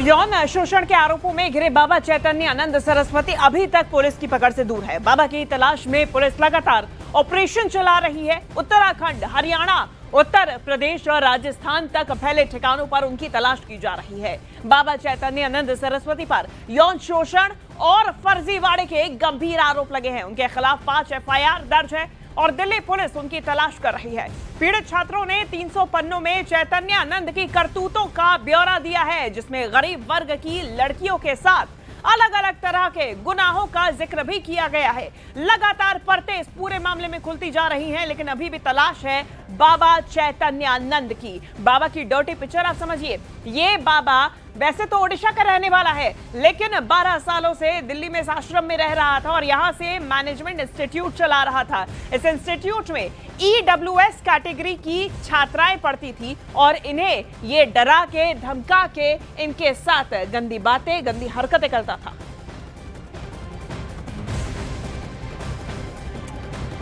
यौन शोषण के आरोपों में घिरे बाबा चैतन्यानंद सरस्वती अभी तक पुलिस की पकड़ से दूर है। बाबा की तलाश में पुलिस लगातार ऑपरेशन चला रही है। उत्तराखंड, हरियाणा, उत्तर प्रदेश और राजस्थान तक फैले ठिकानों पर उनकी तलाश की जा रही है। बाबा चैतन्यानंद सरस्वती पर यौन शोषण और फर्जीवाड़े के गंभीर आरोप लगे हैं। उनके खिलाफ 5 FIR दर्ज है और दिल्ली पुलिस उनकी तलाश कर रही है। पीड़ित छात्रों ने 300 पन्नों में चैतन्यानंद की करतूतों का ब्यौरा दिया है, जिसमें गरीब वर्ग की लड़कियों के साथ अलग अलग तरह के गुनाहों का जिक्र भी किया गया है। लगातार परतें इस पूरे मामले में खुलती जा रही हैं, लेकिन अभी भी तलाश है बाबा चैतन्यानंद की। बाबा की डर्टी पिक्चर आप समझिए। ये बाबा वैसे तो ओडिशा का रहने वाला है, लेकिन 12 सालों से दिल्ली में इस आश्रम में रह रहा था और यहां से मैनेजमेंट इंस्टीट्यूट चला रहा था। इस इंस्टीट्यूट में EWS कैटेगरी की छात्राएं पढ़ती थी और इन्हें ये डरा के, धमका के इनके साथ गंदी बातें, गंदी हरकतें करता था।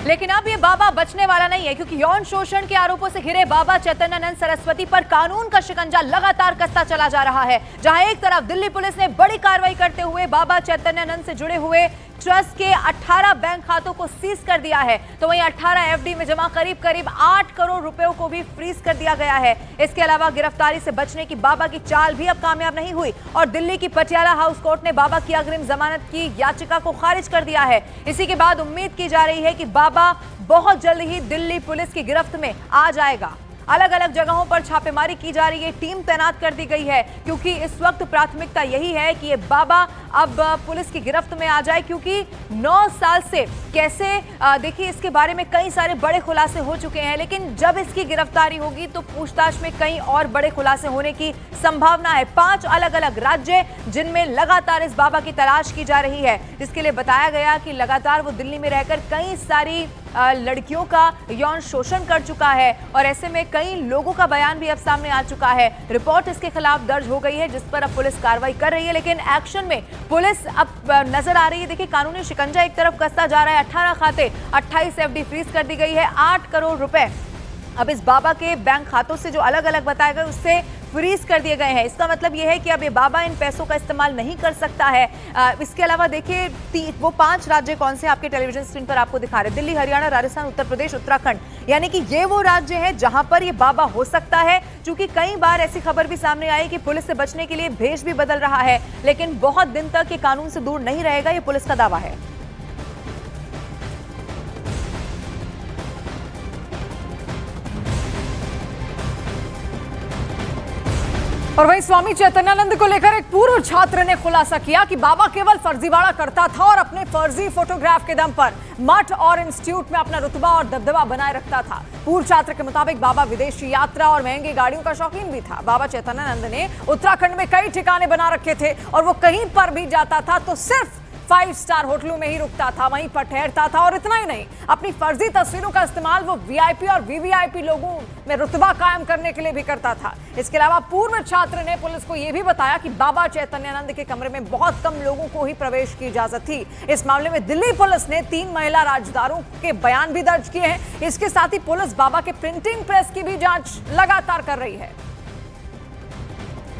लेकिन अब ये बाबा बचने वाला नहीं है, क्योंकि यौन शोषण के आरोपों से घिरे बाबा चैतन्यानंद सरस्वती पर कानून का शिकंजा लगातार कसता चला जा रहा है। जहां एक तरफ दिल्ली पुलिस ने बड़ी कार्रवाई करते हुए बाबा चैतन्यानंद से जुड़े हुए ट्रस्ट के 18 बैंक खातों को सीज कर दिया है, तो वहीं 18 FD में जमा करीब 8 करोड़ रुपयों को भी फ्रीज कर दिया गया है। इसके अलावा गिरफ्तारी से बचने की बाबा की चाल भी अब कामयाब नहीं हुई और दिल्ली की पटियाला हाउस कोर्ट ने बाबा की अग्रिम जमानत की याचिका को खारिज कर दिया है। इसी के बाद उम्मीद की जा रही है कि बाबा बहुत जल्द ही दिल्ली पुलिस की गिरफ्त में आ जाएगा। अलग अलग जगहों पर छापेमारी की जा रही है, टीम तैनात कर दी गई है, क्योंकि इस वक्त प्राथमिकता यही है कि ये बाबा अब पुलिस की गिरफ्त में आ जाए। क्योंकि 9 साल से कैसे देखिए, इसके बारे में कई सारे बड़े खुलासे हो चुके हैं, लेकिन जब इसकी गिरफ्तारी होगी तो पूछताछ में कई और बड़े खुलासे होने की संभावना है। 5 अलग अलग राज्य जिनमें लगातार इस बाबा की तलाश की जा रही है, जिसके लिए बताया गया कि लगातार वो दिल्ली में रहकर कई सारी लड़कियों का यौन शोषण कर चुका है और ऐसे में कई लोगों का बयान भी अब सामने आ चुका है। रिपोर्ट इसके खिलाफ दर्ज हो गई है, जिस पर अब पुलिस कार्रवाई कर रही है, लेकिन एक्शन में पुलिस अब नजर आ रही है। देखिए, कानूनी शिकंजा एक तरफ कसता जा रहा है। 18 खाते, 28 FD फ्रीज कर दी गई है। 8 करोड़ रुपए अब इस बाबा के बैंक खातों से जो अलग अलग बताए गए उससे फ्रीज कर दिए गए हैं। इसका मतलब यह है कि अब ये बाबा इन पैसों का इस्तेमाल नहीं कर सकता है। इसके अलावा देखिए, वो 5 राज्य कौन से आपके टेलीविजन स्क्रीन पर आपको दिखा रहे हैं, दिल्ली, हरियाणा, राजस्थान, उत्तर प्रदेश, उत्तराखंड, यानी कि ये वो राज्य है जहां पर ये बाबा हो सकता है। क्योंकि कई बार ऐसी खबर भी सामने आई कि पुलिस से बचने के लिए भेष भी बदल रहा है, लेकिन बहुत दिन तक ये कानून से दूर नहीं रहेगा, ये पुलिस का दावा है। और वहीं स्वामी चैतन्यानंद को लेकर एक पूर्व छात्र ने खुलासा किया कि बाबा केवल फर्जीवाड़ा करता था और अपने फर्जी फोटोग्राफ के दम पर मठ और इंस्टीट्यूट में अपना रुतबा और दबदबा बनाए रखता था। पूर्व छात्र के मुताबिक बाबा विदेशी यात्रा और महंगी गाड़ियों का शौकीन भी था। बाबा चैतन्यानंद ने उत्तराखंड में कई ठिकाने बना रखे थे और वो कहीं पर भी जाता था तो सिर्फ 5 स्टार होटलों में ही रुकता था, वहीं पर ठहरता था। और इतना ही नहीं, अपनी फर्जी तस्वीरों का इस्तेमाल वो VIP और VVIP लोगों में रुतबा कायम करने के लिए भी करता था। इसके अलावा पूर्व छात्र ने पुलिस को यह भी बताया कि बाबा चैतन्यानंद के कमरे में बहुत कम लोगों को ही प्रवेश की इजाजत थी। इस मामले में दिल्ली पुलिस ने 3 महिला राजदारों के बयान भी दर्ज किए हैं। इसके साथ ही पुलिस बाबा के प्रिंटिंग प्रेस की भी जांच लगातार कर रही है।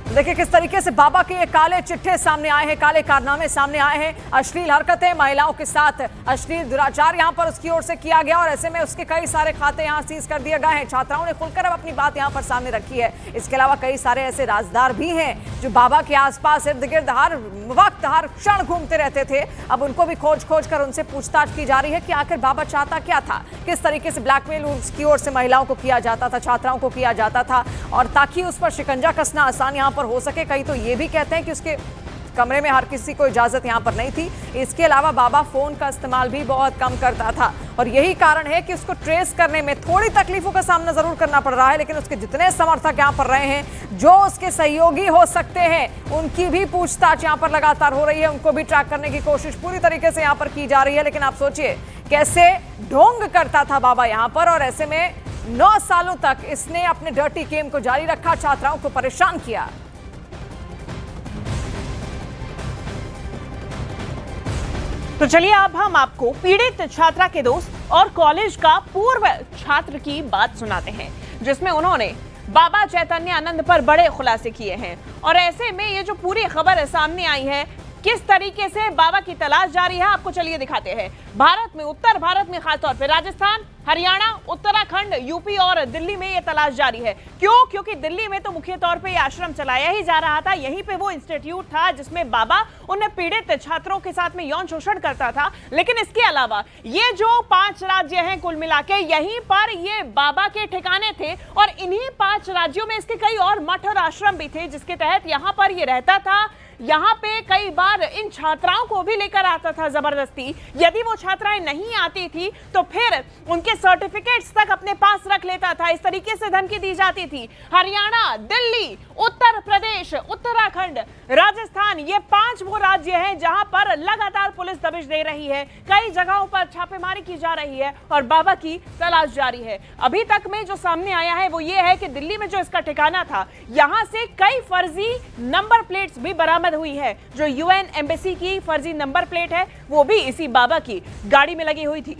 देखिए किस तरीके से बाबा के काले चिट्ठे सामने आए हैं, काले कारनामे सामने आए हैं। अश्लील हरकतें, महिलाओं के साथ अश्लील दुराचार यहां पर उसकी ओर से किया गया और ऐसे में उसके कई सारे खाते यहां सीज कर दिए गए हैं। छात्राओं ने खुलकर अब अपनी बात यहां पर सामने रखी है। इसके अलावा कई सारे ऐसे राजदार भी हैं जो बाबा के आसपास इर्द गिर्द हर वक्त, हर क्षण घूमते रहते थे। अब उनको भी खोज कर उनसे पूछताछ की जा रही है कि आखिर बाबा चाहता क्या था, किस तरीके से ब्लैकमेल उसकी ओर से महिलाओं को किया जाता था, छात्राओं को किया जाता था, और ताकि उस पर शिकंजा कसना आसान यहां पर हो सके। कई तो ये भी कहते हैं कि उसके कमरे में हर किसी को इजाजत यहां पर नहीं थी। इसके अलावा बाबा फोन का इस्तेमाल भी बहुत कम करता था और यही कारण है कि उसको ट्रेस करने में थोड़ी तकलीफों का सामना जरूर करना पड़ रहा है, लेकिन उसके जितने समर्थक यहां पर रहे हैं, जो उसके सहयोगी हो सकते हैं, उनकी भी पूछताछ यहां पर लगातार हो रही है। उनको भी ट्रैक करने की कोशिश पूरी तरीके से यहां पर की जा रही है। लेकिन आप सोचिए कैसे ढोंग करता था बाबा यहां पर, और ऐसे में 9 सालों तक इसने अपने डर्टी गेम को जारी रखा, छात्राओं को परेशान किया। तो चलिए अब हम आपको पीड़ित छात्रा के दोस्त और कॉलेज का पूर्व छात्र की बात सुनाते हैं, जिसमें उन्होंने बाबा चैतन्य आनंद पर बड़े खुलासे किए हैं। और ऐसे में ये जो पूरी खबर सामने आई है, किस तरीके से बाबा की तलाश जारी है, आपको चलिए दिखाते हैं। भारत में, उत्तर भारत में, खासतौर पे राजस्थान, हरियाणा, उत्तराखंड, यूपी और दिल्ली में ये तलाश जारी है। क्यों? क्योंकि दिल्ली में तो मुख्य तौर पे ये आश्रम चलाया ही जा रहा था। यहीं पे वो इंस्टीट्यूट था जिसमें बाबा उन पीड़ित छात्रों के साथ में यौन शोषण करता था। लेकिन इसके अलावा ये जो 5 राज्य हैं कुल मिला के, यहीं पर ये बाबा के ठिकाने थे और इन्हीं 5 राज्यों में इसके कई और मठ और आश्रम भी थे जिसके तहत यहाँ पर ये रहता था। यहाँ पे कई बार इन छात्राओं को भी लेकर आता था जबरदस्ती। यदि वो छात्राएं नहीं आती थी तो फिर उनके सर्टिफिकेट्स तक अपने पास रख लेता था। इस तरीके से धमकी दी जाती थी। हरियाणा, दिल्ली, उत्तर प्रदेश, उत्तराखंड, राजस्थान, ये 5 वो राज्य हैं जहां पर लगातार पुलिस दबिश दे रही है। कई जगहों पर छापेमारी की जा रही है और बाबा की तलाश जारी है। अभी तक में जो सामने आया है वो ये है कि दिल्ली में जो इसका ठिकाना था, यहां से कई फर्जी नंबर प्लेट्स भी बरामद हुई है। जो यूएन एम्बेसी की फर्जी नंबर प्लेट है वो भी इसी बाबा की गाड़ी में लगी हुई थी।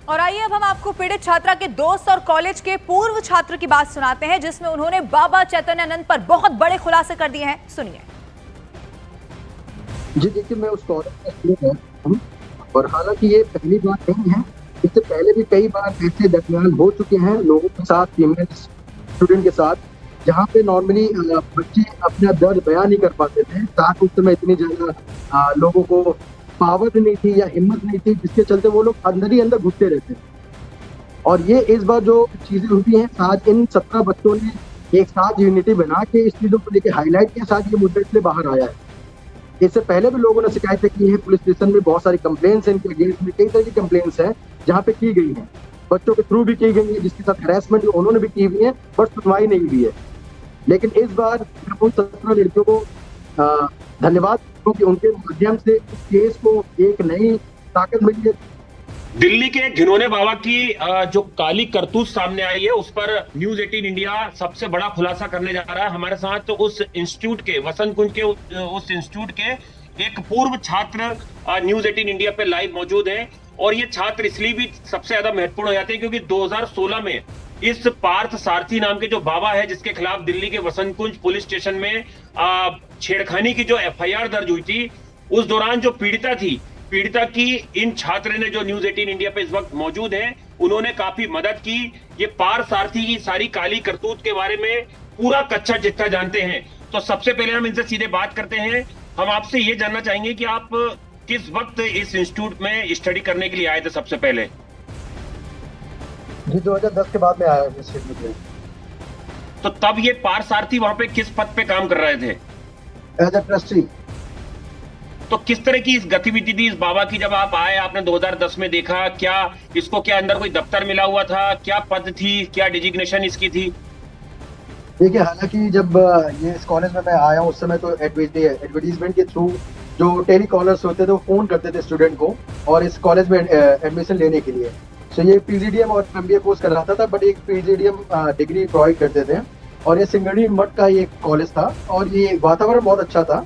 और आइए अब हम आपको पीड़ित छात्रा के दोस्त और कॉलेज के पूर्व छात्र की बात सुनाते हैं जिसमें उन्होंने बाबा चैतन्यानंद पर बहुत बड़े खुलासे कर दिए हैं। सुनिए। जी देखिए, मैं उस कॉलेज का स्टूडेंट हूँ और हालांकि ये पहली बार नहीं है। इससे पहले भी कई बार ऐसे दरमियान हो चुके हैं लोगों के साथ, फीमेल स्टूडेंट के साथ, जहाँ पे नॉर्मली बच्चे अपना दर्द बयान नहीं कर पाते थे। साथ उस समय इतनी ज्यादा लोगों को पावर नहीं थी या हिम्मत नहीं थी, जिसके चलते वो लोग अंदर ही अंदर घुसते रहते। और ये इस बार जो चीजें हुई हैं, साथ इन 17 बच्चों ने एक साथ यूनिटी बना के इस चीजों को लेकर हाईलाइट के साथ ये मुद्दा इसलिए बाहर आया है। इससे पहले भी लोगों ने शिकायतें की है, पुलिस स्टेशन में बहुत सारी कंप्लेंट्स हैं, इनके अगेंस्ट में कई तरह की कंप्लेंट्स हैं जहाँ पे की गई हैं, बच्चों के थ्रू भी की गई है, जिसके साथ हैरेसमेंट उन्होंने भी की हुई है, बट सुनवाई नहीं हुई है। लेकिन इस बार उन 17 लड़कियों को धन्यवाद, क्योंकि उनके माध्यम से इस केस को एक नई ताकत मिली है। दिल्ली के घिनौने बाबा की जो काली करतूत सामने आई है, उस पर न्यूज 18 इंडिया सबसे बड़ा खुलासा करने जा रहा है। हमारे साथ तो उस इंस्टीट्यूट के, वसंत कुंज के उस इंस्टीट्यूट के एक पूर्व छात्र न्यूज 18 इंडिया पे लाइव मौजूद हैं। और ये छात्र इसलिए भी सबसे ज्यादा महत्वपूर्ण हो जाते हैं क्योंकि 2016 में इस पार्थ सारथी नाम के जो बाबा है, जिसके खिलाफ दिल्ली के वसंत कुंज पुलिस स्टेशन में छेड़खानी की जो FIR दर्ज हुई थी, उस दौरान जो पीड़िता की इन छात्र ने, जो न्यूज 18 इंडिया पे इस वक्त मौजूद हैं, उन्होंने काफी मदद की। ये पार्थ सारथी की सारी काली करतूत के बारे में पूरा कच्चा चिट्ठा जानते हैं। तो सबसे पहले हम इनसे सीधे बात करते हैं। हम आपसे ये जानना चाहेंगे कि आप किस वक्त इस इंस्टीट्यूट में स्टडी करने के लिए आए थे सबसे पहले? जी 2010 के बाद में आया इंस्टीट्यूट में। तो तब ये पार्थ सारथी वहां पे किस पद पे काम कर रहे थे? As a trustee. तो किस तरह की इस गतिविधि थी इस बाबा की जब आप आए, आपने 2010 में देखा? क्या अंदर कोई दफ्तर मिला हुआ था? क्या पद थी? क्या डिजिग्नेशन इसकी थी? देखिए, हालांकि जब ये इस कॉलेज में मैं आया हूँ उस समय तो एडवर्टीजमेंट के थ्रू जो टेलीकॉलर्स होते थे वो फोन करते थे स्टूडेंट को और इस कॉलेज में एडमिशन लेने के लिए। सो ये PGDM और MBA कोर्स कराता था, बट एक PGDM डिग्री प्रोवाइड करते थे। और ये सिंगड़ी मठ का ये कॉलेज था और ये वातावरण बहुत अच्छा था।